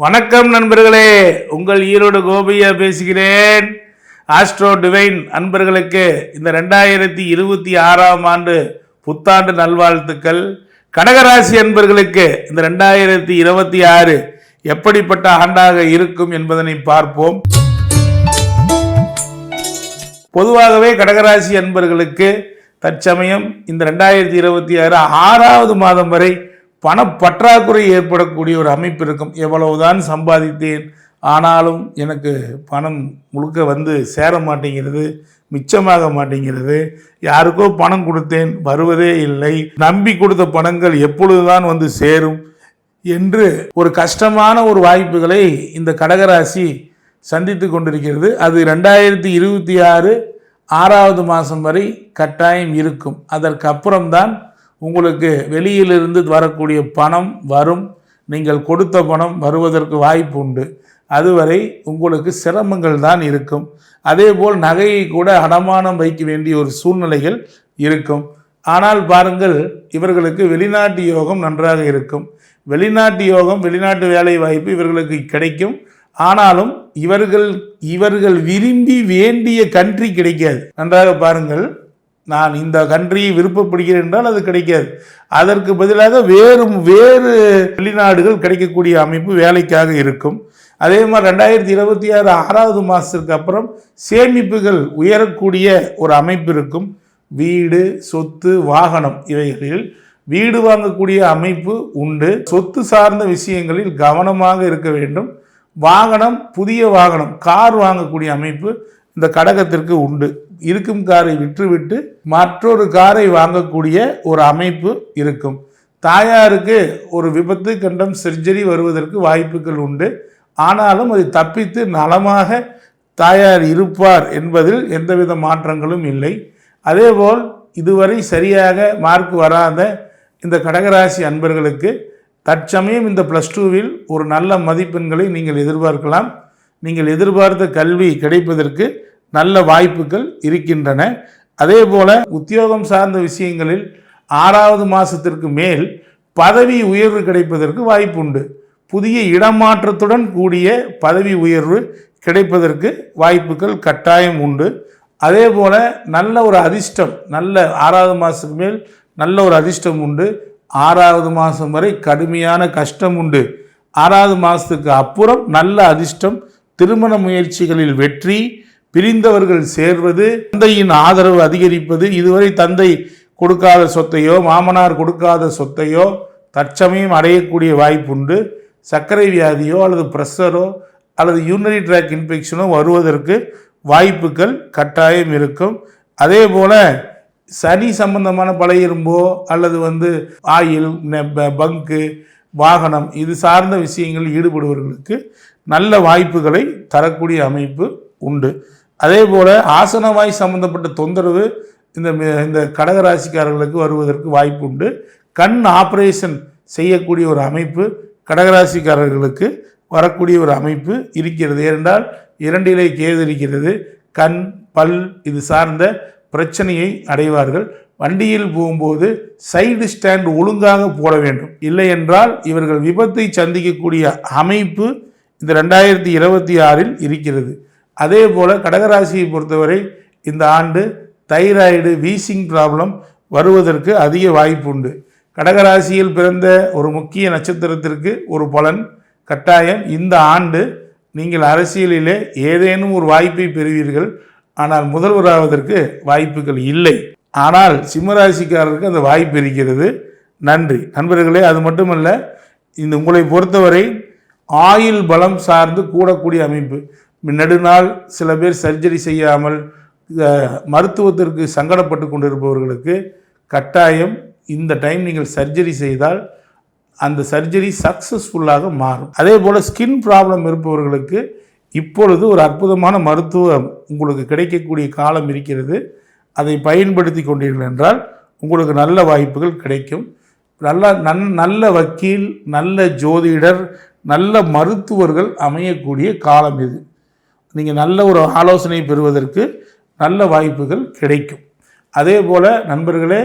வணக்கம் நண்பர்களே, உங்கள் ஈரோடு கோபியா பேசுகிறேன். ஆஸ்ட்ரோ டிவைன் அன்பர்களுக்கு இந்த 2026ஆம் ஆண்டு புத்தாண்டு நல்வாழ்த்துக்கள். கடகராசி அன்பர்களுக்கு இந்த 2026 எப்படிப்பட்ட ஆண்டாக இருக்கும் என்பதனை பார்ப்போம். பொதுவாகவே கடகராசி அன்பர்களுக்கு தற்சமயம் இந்த 2026 6வது மாதம் வரை பணப்பற்றாக்குறை ஏற்படக்கூடிய ஒரு அமைப்பு இருக்கும். எவ்வளவுதான் சம்பாதித்தேன், ஆனாலும் எனக்கு பணம் முழுக்க சேர மாட்டேங்கிறது, மிச்சமாக மாட்டேங்கிறது. யாருக்கோ பணம் கொடுத்தேன், வருவதே இல்லை. நம்பி கொடுத்த பணங்கள் எப்பொழுதுதான் சேரும் என்று ஒரு கஷ்டமான ஒரு வாய்ப்புகளை இந்த கடகராசி சந்தித்து கொண்டிருக்கிறது. அது 2026 6வது மாதம் வரை கட்டாயம் இருக்கும். அதற்கு அப்புறம்தான் உங்களுக்கு வெளியிலிருந்து வரக்கூடிய பணம் வரும். நீங்கள் கொடுத்த பணம் வருவதற்கு வாய்ப்பு உண்டு. அதுவரை உங்களுக்கு சிரமங்கள் தான் இருக்கும். அதேபோல் நகையை கூட அடமானம் வைக்க வேண்டிய ஒரு சூழ்நிலைகள் இருக்கும். ஆனால் பாருங்கள், இவர்களுக்கு வெளிநாட்டு யோகம் நன்றாக இருக்கும். வெளிநாட்டு யோகம், வெளிநாட்டு வேலை வாய்ப்பு இவர்களுக்கு கிடைக்கும். ஆனாலும் இவர்கள் விரும்பி வேண்டிய கண்ட்ரி கிடைக்காது. நன்றாக பாருங்கள், நான் இந்த கண்ட்ரியை விருப்பப்படுகிறேன் என்றால் அது கிடைக்காது. அதற்கு பதிலாக வேறு வெளிநாடுகள் கிடைக்கக்கூடிய அமைப்பு வேலைக்காக இருக்கும். அதே மாதிரி 2026 6வது மாதத்திற்கு அப்புறம் சேமிப்புகள் உயரக்கூடிய ஒரு அமைப்பு இருக்கும். வீடு, சொத்து, வாகனம் இவைகளில் வீடு வாங்கக்கூடிய அமைப்பு உண்டு. சொத்து சார்ந்த விஷயங்களில் கவனமாக இருக்க வேண்டும். வாகனம், புதிய வாகனம், கார் வாங்கக்கூடிய அமைப்பு இந்த கடகத்திற்கு உண்டு. இருக்கும் காரை விற்றுவிட்டு மற்றொரு காரை வாங்கக்கூடிய ஒரு அமைப்பு இருக்கும். தாயாருக்கு ஒரு விபத்து, கண்டம், சர்ஜரி வருவதற்கு வாய்ப்புகள் உண்டு. ஆனாலும் அதை தப்பித்து நலமாக தாயார் இருப்பார் என்பதில் எந்தவித மாற்றங்களும் இல்லை. அதேபோல் இதுவரை சரியாக மார்க் வராத இந்த கடகராசி அன்பர்களுக்கு தற்சமயம் இந்த +2வில் ஒரு நல்ல மதிப்பெண்களை நீங்கள் எதிர்பார்க்கலாம். நீங்கள் எதிர்பார்த்த கல்வி கிடைப்பதற்கு நல்ல வாய்ப்புகள் இருக்கின்றன. அதே போல உத்தியோகம் சார்ந்த விஷயங்களில் 6வது மாதத்திற்கு மேல் பதவி உயர்வு கிடைப்பதற்கு வாய்ப்பு உண்டு. புதிய இடமாற்றத்துடன் கூடிய பதவி உயர்வு கிடைப்பதற்கு வாய்ப்புகள் கட்டாயம் உண்டு. அதே போல நல்ல ஒரு அதிர்ஷ்டம், 6வது மாதத்துக்கு மேல் நல்ல ஒரு அதிர்ஷ்டம் உண்டு. 6வது மாதம் வரை கடுமையான கஷ்டம் உண்டு. 6வது மாதத்துக்கு அப்புறம் நல்ல அதிர்ஷ்டம், திருமண முயற்சிகளில் வெற்றி, பிரிந்தவர்கள் சேர்வது, தந்தையின் ஆதரவு அதிகரிப்பது, இதுவரை தந்தை கொடுக்காத சொத்தையோ மாமனார் கொடுக்காத சொத்தையோ தற்சமயம் அடையக்கூடிய வாய்ப்புண்டு. சர்க்கரை வியாதியோ அல்லது ப்ரெஷரோ அல்லது யூரினரி ட்ராக் இன்ஃபெக்ஷனோ வருவதற்கு வாய்ப்புகள் கட்டாயம் இருக்கும். அதே போல் சனி சம்பந்தமான பழையிரும்போ அல்லது ஆயில், பங்கு, வாகனம் இது சார்ந்த விஷயங்கள் ஈடுபடுபவர்களுக்கு நல்ல வாய்ப்புகளை தரக்கூடிய அமைப்பு உண்டு. அதே போல் ஆசனவாய் சம்பந்தப்பட்ட தொந்தரவு இந்த கடகராசிக்காரர்களுக்கு வருவதற்கு வாய்ப்பு உண்டு. கண் ஆப்ரேஷன் செய்யக்கூடிய ஒரு அமைப்பு கடகராசிக்காரர்களுக்கு வரக்கூடிய ஒரு அமைப்பு இருக்கிறது. ஏனென்றால் 2லே கேது இருக்கிறது. கண், பல் இது சார்ந்த பிரச்சனையை அடைவார்கள். வண்டியில் போகும்போது சைடு ஸ்டாண்ட் ஒழுங்காக போட வேண்டும். இல்லை என்றால் இவர்கள் விபத்தை சந்திக்கக்கூடிய அமைப்பு இந்த 2026ல் இருக்கிறது. அதே போல் கடகராசியை பொறுத்தவரை இந்த ஆண்டு தைராய்டு, வீசிங் ப்ராப்ளம் வருவதற்கு அதிக வாய்ப்பு உண்டு. கடகராசியில் பிறந்த ஒரு முக்கிய நட்சத்திரத்திற்கு ஒரு பலன் கட்டாயம். இந்த ஆண்டு நீங்கள் அரசியலிலே ஏதேனும் ஒரு வாய்ப்பை பெறுவீர்கள். ஆனால் முதல்வராவதற்கு வாய்ப்புகள் இல்லை. ஆனால் சிம்மராசிக்காரருக்கு அந்த வாய்ப்பு இருக்கிறது. நன்றி நண்பர்களே. அது மட்டுமல்ல, உங்களை பொறுத்தவரை ஆயுள் பலம் சார்ந்து கூடக்கூடிய அமைப்பு. நெடுநாள் சில பேர் சர்ஜரி செய்யாமல் மருத்துவத்திற்கு சங்கடப்பட்டு கொண்டிருப்பவர்களுக்கு கட்டாயம் இந்த டைம் நீங்கள் சர்ஜரி செய்தால் அந்த சர்ஜரி சக்ஸஸ்ஃபுல்லாக மாறும். அதே போல் ஸ்கின் ப்ராப்ளம் இருப்பவர்களுக்கு இப்பொழுது ஒரு அற்புதமான மருத்துவம் உங்களுக்கு கிடைக்கக்கூடிய காலம் இருக்கிறது. அதை பயன்படுத்தி கொண்டீர்கள் என்றால் உங்களுக்கு நல்ல வாய்ப்புகள் கிடைக்கும். நல்ல வக்கீல், நல்ல ஜோதிடர், நல்ல மருத்துவர்கள் அமையக்கூடிய காலம் இது. நீங்கள் நல்ல ஒரு ஆலோசனை பெறுவதற்கு நல்ல வாய்ப்புகள் கிடைக்கும். அதே போல் நண்பர்களே,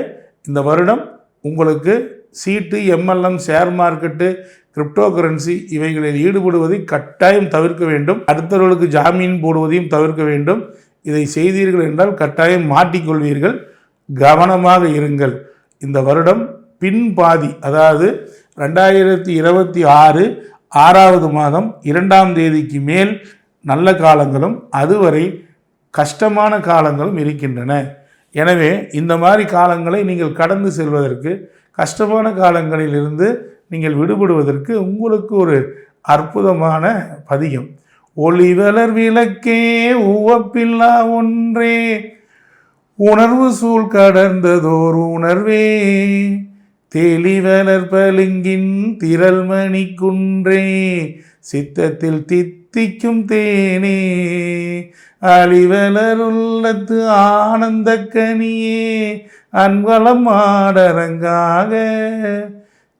இந்த வருடம் உங்களுக்கு சீட்டு, MLM, share market, crypto currency இவைகளில் ஈடுபடுவதை கட்டாயம் தவிர்க்க வேண்டும். அடுத்தவர்களுக்கு ஜாமீன் போடுவதையும் தவிர்க்க வேண்டும். இதை செய்தீர்கள் என்றால் கட்டாயம் மாட்டிக்கொள்வீர்கள். கவனமாக இருங்கள். இந்த வருடம் பின்பாதி, அதாவது 2026 6வது மாதம் 2ஆம் தேதிக்கு மேல் நல்ல காலங்களும் அதுவரை கஷ்டமான காலங்களும் இருக்கின்றன. எனவே இந்த மாதிரி காலங்களை நீங்கள் கடந்து செல்வதற்கு, கஷ்டமான காலங்களிலிருந்து நீங்கள் விடுபடுவதற்கு உங்களுக்கு ஒரு அற்புதமான பதிகம். ஒளிவளர் விளக்கே உவப்பில்லா ஒன்றே, உணர்வு சூழ் கடந்ததோர் உணர்வே, தெளிவளர் பளிங்கின் திரள்மணி குன்றே, சித்தத்தில் தித்திக்கும் தேனே, அழிவளர் உள்ளத்து ஆனந்த கனியே, அன்பலம் ஆடரங்காக,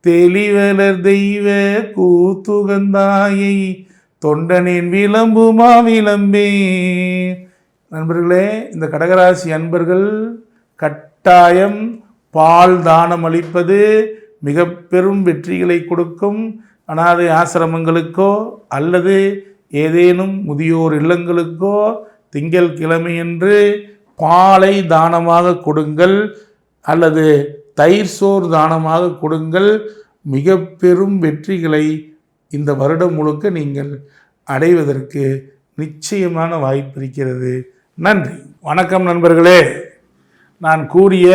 தெளிவளர் தெய்வ கூத்துகந்தாயை, தொண்டனின் விளம்புமா விளம்பே. நண்பர்களே, இந்த கடகராசி அன்பர்கள் கட்டாயம் பால் தானம் அளிப்பது மிக பெரும் வெற்றிகளை கொடுக்கும். அனாதை ஆசிரமங்களுக்கோ அல்லது ஏதேனும் முதியோர் இல்லங்களுக்கோ திங்கள் கிழமையன்று பாலை தானமாக கொடுங்கள், அல்லது தயிர் சோறு தானமாக கொடுங்கள். மிக பெரும் வெற்றிகளை இந்த வருடம் முழுக்க நீங்கள் அடைவதற்கு நிச்சயமான வாய்ப்பு இருக்கிறது. நன்றி, வணக்கம் நண்பர்களே. நான் கூறிய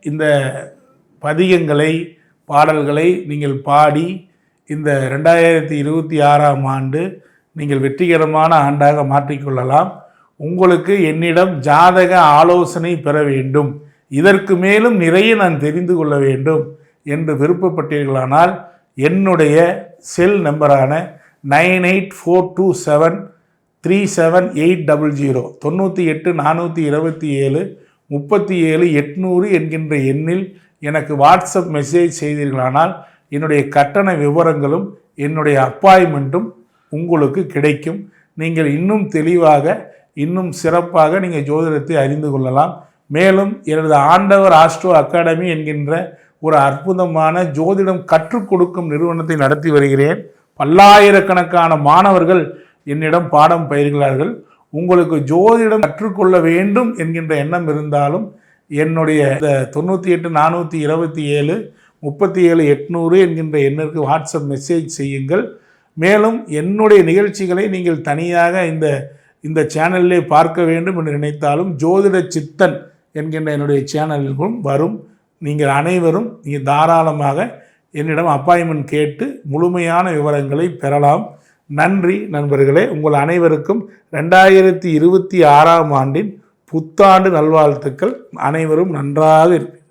இந்த பதிகங்களை, பாடல்களை நீங்கள் பாடி இந்த 2026ஆம் ஆண்டு நீங்கள் வெற்றிகரமான ஆண்டாக மாற்றிக்கொள்ளலாம். உங்களுக்கு என்னிடம் ஜாதக ஆலோசனை பெற வேண்டும், இதற்கு மேலும் நிறைய நான் தெரிந்து கொள்ள வேண்டும் என்று விருப்பப்பட்டீர்களானால் என்னுடைய செல் நம்பரான 9842737800 98 427 37 என்கின்ற எண்ணில் எனக்கு வாட்ஸ்அப் மெசேஜ் செய்தீர்களானால் என்னுடைய கட்டண விவரங்களும் என்னுடைய அப்பாயின்மெண்ட்டும் உங்களுக்கு கிடைக்கும். நீங்கள் இன்னும் தெளிவாக, இன்னும் சிறப்பாக நீங்கள் ஜோதிடத்தை அறிந்து கொள்ளலாம். மேலும் எனது ஆண்டவர் ஆஸ்ட்ரோ அகாடமி என்கின்ற ஒரு அற்புதமான ஜோதிடம் கற்றுக் கொடுக்கும் நிறுவனத்தை நடத்தி வருகிறேன். பல்லாயிரக்கணக்கான மாணவர்கள் என்னிடம் பாடம் பயிர்கிறார்கள். உங்களுக்கு ஜோதிடம் கற்றுக்கொள்ள வேண்டும் என்கின்ற எண்ணம் இருந்தாலும் என்னுடைய 98 427 37 800 என்கின்ற எண்ணிற்கு வாட்ஸ்அப் மெசேஜ் செய்யுங்கள். மேலும் என்னுடைய நிகழ்ச்சிகளை நீங்கள் தனியாக இந்த சேனலிலே பார்க்க வேண்டும் என்று நினைத்தாலும் ஜோதிட சித்தன் என்கின்ற என்னுடைய சேனலுக்கும் வரும். நீங்கள் அனைவரும் நீங்கள் தாராளமாக என்னிடம் அப்பாயின்மெண்ட் கேட்டு முழுமையான விவரங்களை பெறலாம். நன்றி நண்பர்களே. உங்கள் அனைவருக்கும் 2026ஆம் ஆண்டின் புத்தாண்டு நல்வாழ்த்துக்கள். அனைவரும் நன்றாக இருப்பீர்கள்.